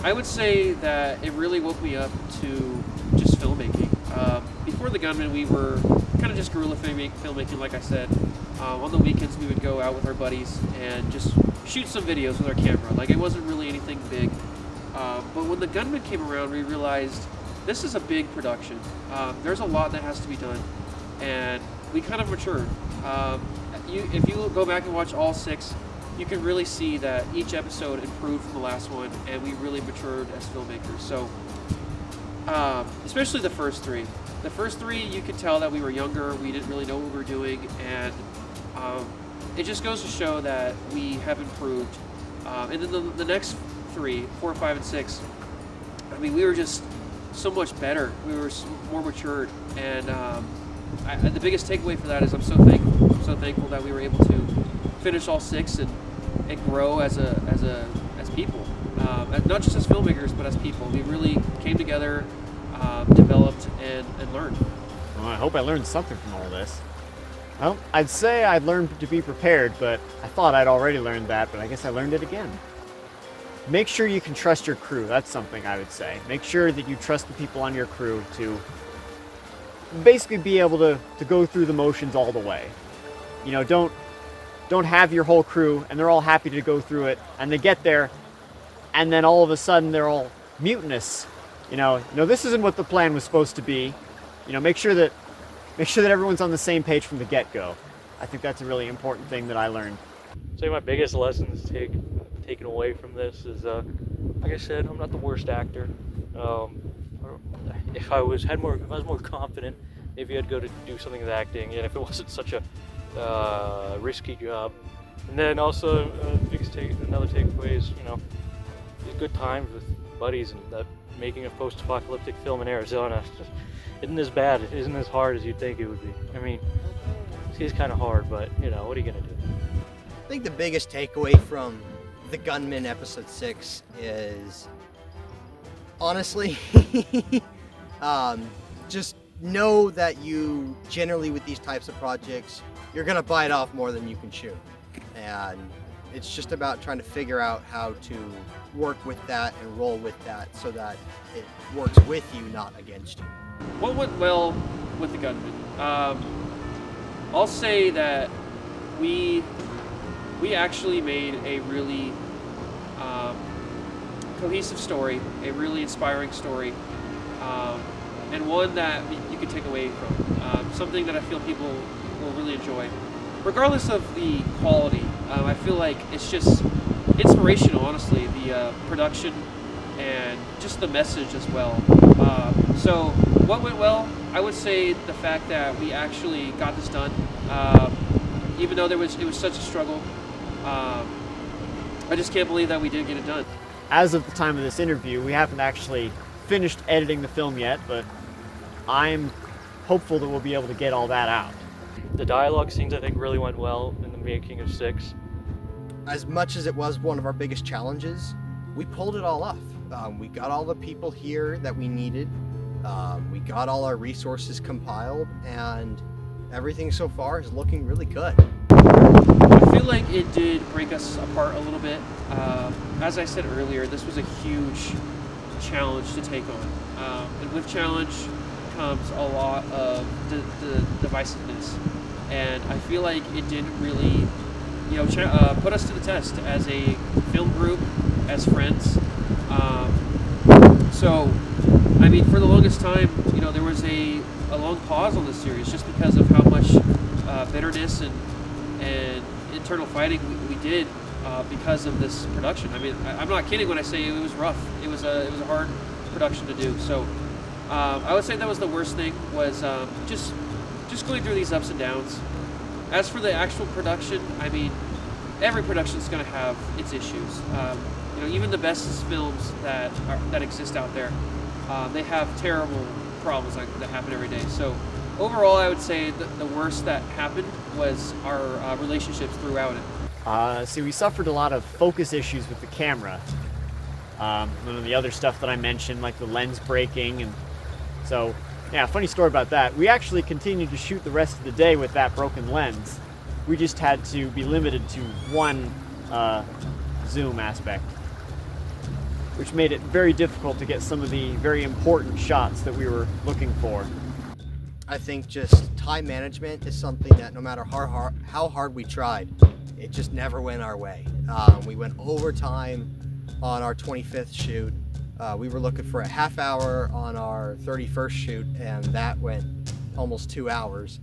I would say that it really woke me up to just filmmaking. Before the Gunman, we were kind of just guerrilla filmmaking, like I said. On the weekends, we would go out with our buddies and just shoot some videos with our camera. Like, it wasn't really anything big. But when the Gunman came around, we realized this is a big production. There's a lot that has to be done, and we kind of matured. If you go back and watch all 6, you can really see that each episode improved from the last one, and we really matured as filmmakers. So, especially the first 3. The first 3, you could tell that we were younger, we didn't really know what we were doing, and it just goes to show that we have improved. And then the next 3, 4, 5, and 6, I mean, we were just so much better. We were more matured, and the biggest takeaway for that is I'm so thankful. I'm so thankful that we were able to finish all 6 and grow as people, not just as filmmakers, but as people. We really came together, developed, and learned. Well, I hope I learned something from all this. Well, I'd say I'd learned to be prepared, but I thought I'd already learned that, but I guess I learned it again. Make sure you can trust your crew. That's something I would say. Make sure that you trust the people on your crew to basically be able to go through the motions all the way. You know, don't have your whole crew and they're all happy to go through it, and they get there and then all of a sudden they're all mutinous. You know, this isn't what the plan was supposed to be. You know, make sure that everyone's on the same page from the get-go. I think that's a really important thing that I learned. I'd say my biggest lessons taken away from this is, like I said, I'm not the worst actor. If I was more confident, maybe I'd go to do something with acting, and if it wasn't such a risky job. And then also, another takeaway is, you know, these good times with buddies and that making a post-apocalyptic film in Arizona isn't as bad, it isn't as hard as you'd think it would be. I mean, it is kind of hard, but, you know, what are you gonna do? I think the biggest takeaway from the Gunman episode 6 is, honestly, just know that you generally with these types of projects, you're gonna bite off more than you can chew. And it's just about trying to figure out how to work with that and roll with that so that it works with you, not against you. What went well with the Gunman? I'll say that we actually made a really cohesive story, a really inspiring story, and one that you could take away from. Something that I feel people will really enjoy. Regardless of the quality, I feel like it's just inspirational, honestly, the production and just the message as well. So what went well? I would say the fact that we actually got this done, even though it was such a struggle. I just can't believe that we did get it done. As of the time of this interview, we haven't actually finished editing the film yet, but I'm hopeful that we'll be able to get all that out. The dialogue scenes, I think, really went well in the making of 6. As much as it was one of our biggest challenges, we pulled it all off. We got all the people here that we needed. We got all our resources compiled, and everything so far is looking really good. I feel like it did break us apart a little bit. As I said earlier, this was a huge challenge to take on. And with challenge comes a lot of divisiveness. And I feel like it didn't really, put us to the test as a film group, as friends. So, I mean, for the longest time, there was a long pause on this series just because of how much bitterness and internal fighting we did because of this production. I mean, I'm not kidding when I say it was rough. It was a hard production to do. So I would say that was the worst thing, was just going through these ups and downs. As for the actual production, I mean, every production is going to have its issues. Even the best films that exist out there, they have terrible problems that happen every day. So overall, I would say the worst that happened was our relationships throughout it. See, we suffered a lot of focus issues with the camera. None of the other stuff that I mentioned, like the lens breaking, and so, yeah, funny story about that. We actually continued to shoot the rest of the day with that broken lens. We just had to be limited to one zoom aspect, which made it very difficult to get some of the very important shots that we were looking for. I think just time management is something that no matter how hard we tried, it just never went our way. We went overtime on our 25th shoot. We were looking for a half hour on our 31st shoot, and that went almost 2 hours.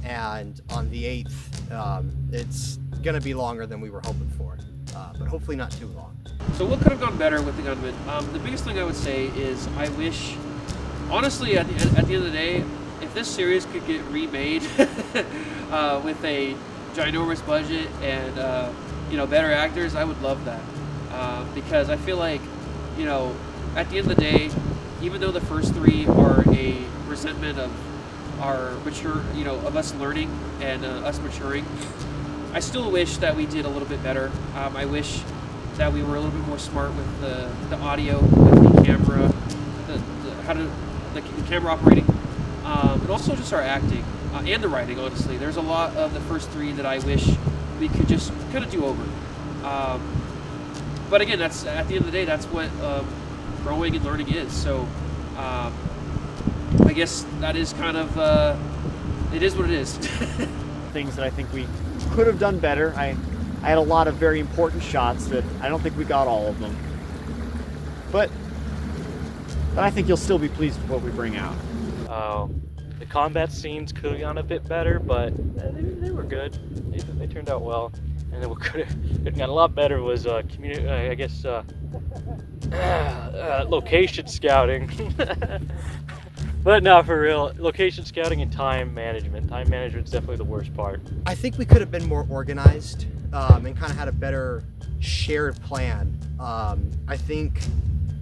And on the 8th, it's gonna be longer than we were hoping for, but hopefully not too long. So what could have gone better with the Gunman? The biggest thing I would say is I wish, honestly, at the end of the day, if this series could get remade with a ginormous budget and better actors, I would love that. Because I feel like at the end of the day, even though the first 3 are a resentment of our mature, of us learning and us maturing, I still wish that we did a little bit better. I wish that we were a little bit more smart with the audio, with the camera, the camera operating, and also just our acting and the writing. Honestly, there's a lot of the first 3 that I wish we could just kind of do over. But again, that's at the end of the day, that's what growing and learning is. So I guess that is kind of it is what it is. Things that I think we could have done better. I had a lot of very important shots that I don't think we got all of them. But I think you'll still be pleased with what we bring out. The combat scenes could have gone a bit better, but they were good. They turned out well. And then what could have gotten a lot better was location scouting. But no, for real, location scouting and time management. Time management's definitely the worst part. I think we could have been more organized and kind of had a better shared plan. I think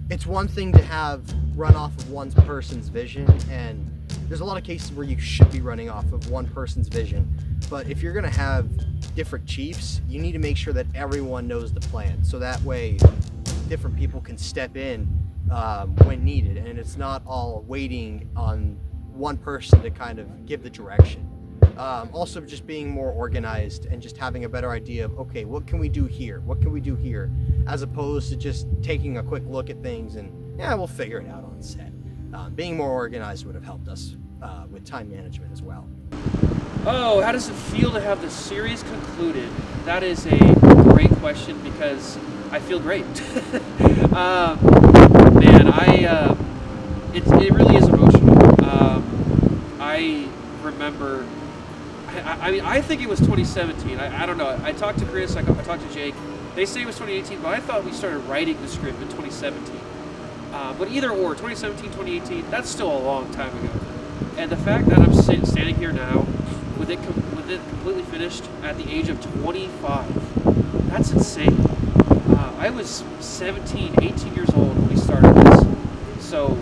it's one thing to have run off of one person's vision, and there's a lot of cases where you should be running off of one person's vision. But if you're going to have different chiefs, you need to make sure that everyone knows the plan, so that way different people can step in when needed, and it's not all waiting on one person to kind of give the direction. Also, just being more organized and just having a better idea of, okay, what can we do here? What can we do here? As opposed to just taking a quick look at things and, yeah, we'll figure it out on set. Being more organized would have helped us with time management as well. Oh, how does it feel to have the series concluded? That is a great question because I feel great. It really is emotional. I remember, I think it was 2017. I don't know. I talked to Chris, I talked to Jake. They say it was 2018, but I thought we started writing the script in 2017. But either or, 2017, 2018, that's still a long time ago. And the fact that I'm standing here now with it completely finished at the age of 25, that's insane. I was 17, 18 years old when we started this. So,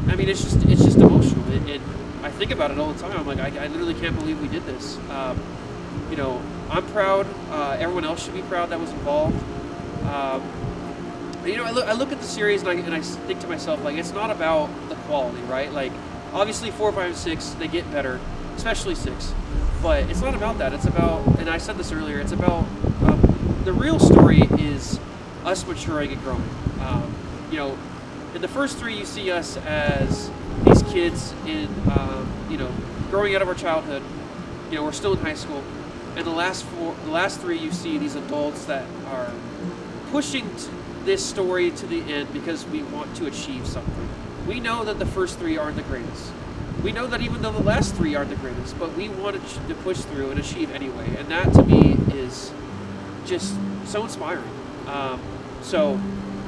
I mean, it's just emotional. I think about it all the time. I'm like, I literally can't believe we did this. I'm proud. Everyone else should be proud that was involved. I look at the series and I think to myself, like, it's not about the quality, right? Like, obviously 4, 5, and 6, they get better, especially 6. But it's not about that. It's about, and I said this earlier, it's about the real story is us maturing and growing. In the first 3, you see us as these kids in, growing out of our childhood. We're still in high school. And the last 3, you see these adults that are pushing this story to the end because we want to achieve something. We know that the first 3 aren't the greatest. We know that even though the last 3 aren't the greatest, but we wanted to push through and achieve anyway. And that, to me, is just so inspiring. So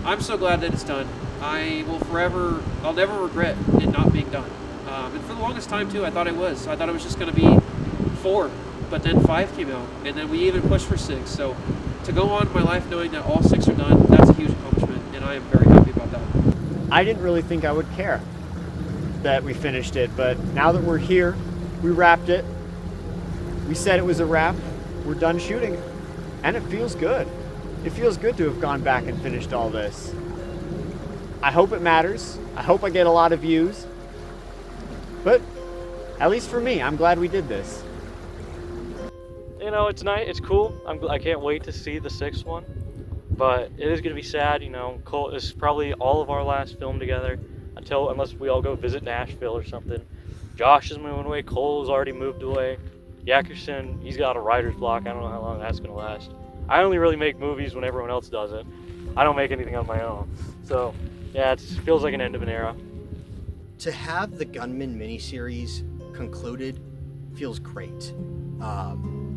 I'm so glad that it's done. I'll never regret it not being done. And for the longest time, too, I thought it was. I thought it was just going to be 4, but then 5 came out, and then we even pushed for 6. So to go on in my life knowing that all 6 are done, that's a huge accomplishment, and I am very happy about that. I didn't really think I would care that we finished it, but now that we're here, we wrapped it. We said it was a wrap. We're done shooting it, and it feels good. It feels good to have gone back and finished all this. I hope it matters. I hope I get a lot of views. But at least for me, I'm glad we did this. It's nice. It's cool. I can't wait to see the 6th one. But it is going to be sad, Cole, this is probably all of our last film together unless we all go visit Nashville or something. Josh is moving away. Cole's already moved away. Yackerson, he's got a writer's block. I don't know how long that's going to last. I only really make movies when everyone else does it. I don't make anything on my own. So, yeah, it feels like an end of an era. To have the Gunman miniseries concluded feels great.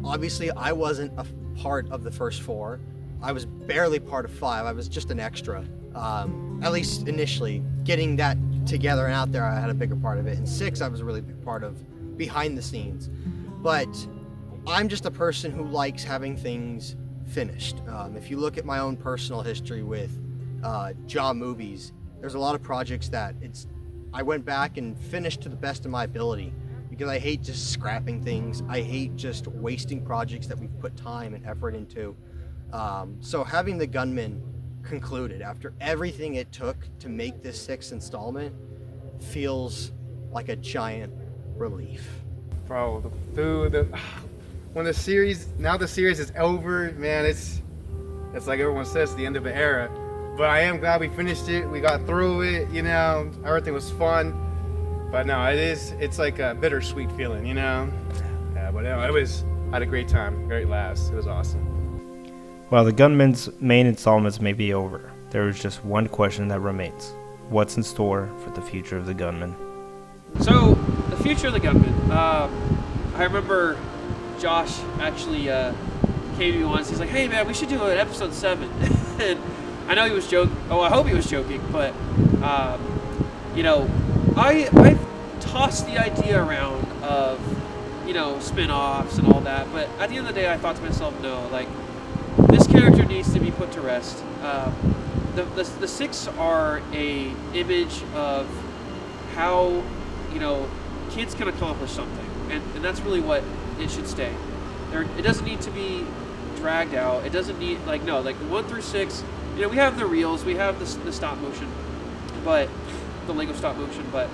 Obviously, I wasn't a part of the first 4. I was barely part of 5. I was just an extra. At least initially, getting that together and out there, I had a bigger part of it. And 6, I was a really big part of behind the scenes. But I'm just a person who likes having things finished. If you look at my own personal history with Jaw movies, There's a lot of projects that I went back and finished to the best of my ability, because I hate just scrapping things. I hate just wasting projects that we've put time and effort into. So having the Gunman concluded after everything it took to make this 6th installment feels like a giant relief. Bro, the food, when the series is over, man, it's like everyone says, the end of an era. But I am glad we finished it. We got through it, you know. Everything was fun. But no, it's like a bittersweet feeling, you know. Yeah, but no, I had a great time, great laughs. It was awesome. While the Gunman's main installments may be over, there is just one question that remains. What's in store for the future of the Gunman? So, the future of the Gunman. I remember Josh actually came to me once. He's like, "Hey man, we should do an episode 7." And I know he was joking. Oh, I hope he was joking. But you know, I've tossed the idea around of, you know, spin-offs and all that. But at the end of the day, I thought to myself, no, like, this character needs to be put to rest. The 6 are a image of how, you know, kids can accomplish something, and that's really what it should stay. It doesn't need to be dragged out. It doesn't need, like, no, like 1 through 6. You know, we have the reels, we have the stop motion, but the Lego stop motion. But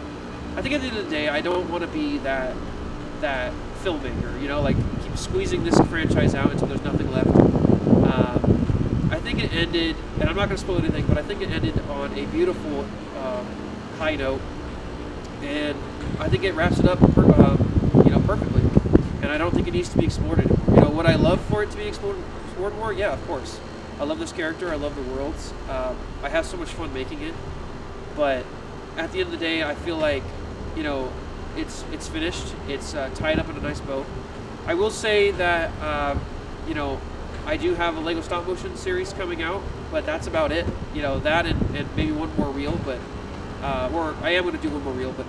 I think at the end of the day, I don't want to be that filmmaker. You know, like keep squeezing this franchise out until there's nothing left. I think it ended, and I'm not going to spoil anything, but I think it ended on a beautiful high note, and I think it wraps it up, you know, perfectly. And I don't think it needs to be explored anymore. You know, would I love for it to be explored more? Yeah, of course. I love this character. I love the worlds. I have so much fun making it. But at the end of the day, I feel like, you know, it's finished. It's tied up in a nice bow. I will say that, you know, I do have a Lego stop motion series coming out, but that's about it. You know, that and maybe one more reel, but or I am going to do one more reel, but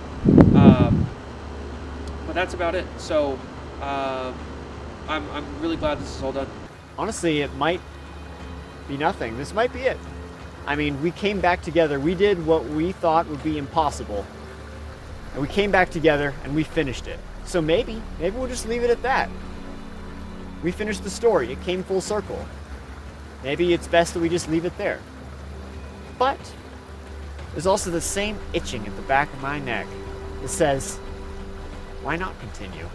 that's about it. So I'm really glad this is all done. Honestly, it might be nothing. This might be it. I mean, we came back together. We did what we thought would be impossible. And we came back together and we finished it. So maybe we'll just leave it at that. We finished the story. It came full circle. Maybe it's best that we just leave it there. But there's also the same itching at the back of my neck that says, why not continue?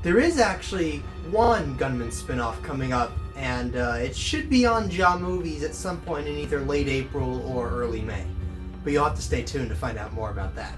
There is actually one Gunman spin-off coming up, and it should be on Jaw Movies at some point in either late April or early May. But you'll have to stay tuned to find out more about that.